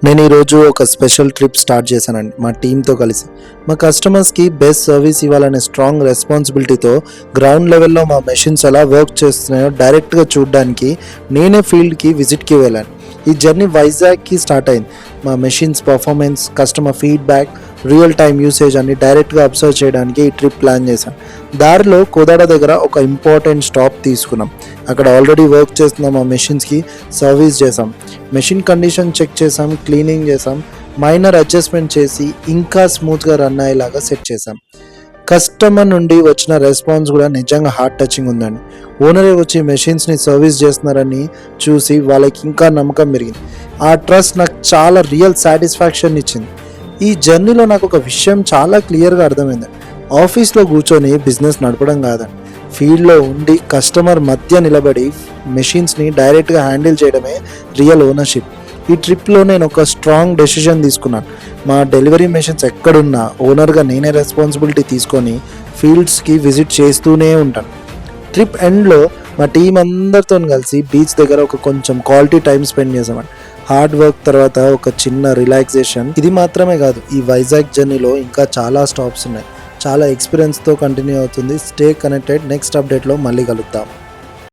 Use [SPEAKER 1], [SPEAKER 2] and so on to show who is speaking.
[SPEAKER 1] నేను ఈరోజు ఒక స్పెషల్ ట్రిప్ స్టార్ట్ చేశానండి మా టీంతో కలిసి. మా కస్టమర్స్కి బెస్ట్ సర్వీస్ ఇవ్వాలనే స్ట్రాంగ్ రెస్పాన్సిబిలిటీతో గ్రౌండ్ లెవెల్లో మా మెషిన్స్ ఎలా వర్క్ చేస్తున్నాయో డైరెక్ట్గా చూడడానికి నేనే ఫీల్డ్కి విజిట్కి వెళ్ళాను. ఈ జర్నీ వైజాగ్కి స్టార్ట్ అయింది. మా machines performance, customer feedback, real time usage అన్ని డైరెక్ట్గా అబ్జర్వ్ చేయడానికి ఈ ట్రిప్ ప్లాన్ చేశాను. దారిలో కోదాడ దగ్గర ఒక ఇంపార్టెంట్ స్టాప్ తీసుకున్నాం. అక్కడ ఆల్రెడీ వర్క్ చేస్తున్న మా మెషిన్స్కి సర్వీస్ చేసాం. మెషిన్ కండిషన్ చెక్ చేసాం, క్లీనింగ్ చేసాం, మైనర్ అడ్జస్ట్మెంట్ చేసి ఇంకా స్మూత్గా రన్ అయ్యేలాగా సెట్ చేసాం. కస్టమర్ నుండి వచ్చిన రెస్పాన్స్ కూడా నిజంగా హార్ట్ టచింగ్ ఉందండి. ఓనరే వచ్చి మెషిన్స్ని సర్వీస్ చేస్తున్నారని చూసి వాళ్ళకి ఇంకా నమ్మకం పెరిగింది. ఆ ట్రస్ట్ నాకు చాలా రియల్ సాటిస్ఫాక్షన్ ఇచ్చింది. ఈ జర్నీలో నాకు ఒక విషయం చాలా క్లియర్గా అర్థమైంది. ఆఫీస్లో కూర్చొని బిజినెస్ నడపడం కాదండి, ఫీల్డ్లో ఉండి కస్టమర్ మధ్య నిలబడి మెషిన్స్ని డైరెక్ట్గా హ్యాండిల్ చేయడమే రియల్ ఓనర్షిప్. ఈ ట్రిప్లో నేను ఒక స్ట్రాంగ్ డెసిషన్ తీసుకున్నాను. మా డెలివరీ మెషిన్స్ ఎక్కడున్నా ఓనర్గా నేనే రెస్పాన్సిబిలిటీ తీసుకొని ఫీల్డ్స్కి విజిట్ చేస్తూనే ఉంటాను. ట్రిప్ ఎండ్లో మా టీం అందరితో కలిసి బీచ్ దగ్గర ఒక కొంచెం క్వాలిటీ టైం స్పెండ్ చేసామండి. హార్డ్ వర్క్ తర్వాత ఒక చిన్న రిలాక్సేషన్. ఇది మాత్రమే కాదు, ఈ వైజాగ్ జర్నీలో ఇంకా చాలా స్టాప్స్ ఉన్నాయి. చాలా ఎక్స్పీరియన్స్తో కంటిన్యూ అవుతుంది. Stay connected. నెక్స్ట్ అప్డేట్లో మళ్ళీ కలుద్దాం.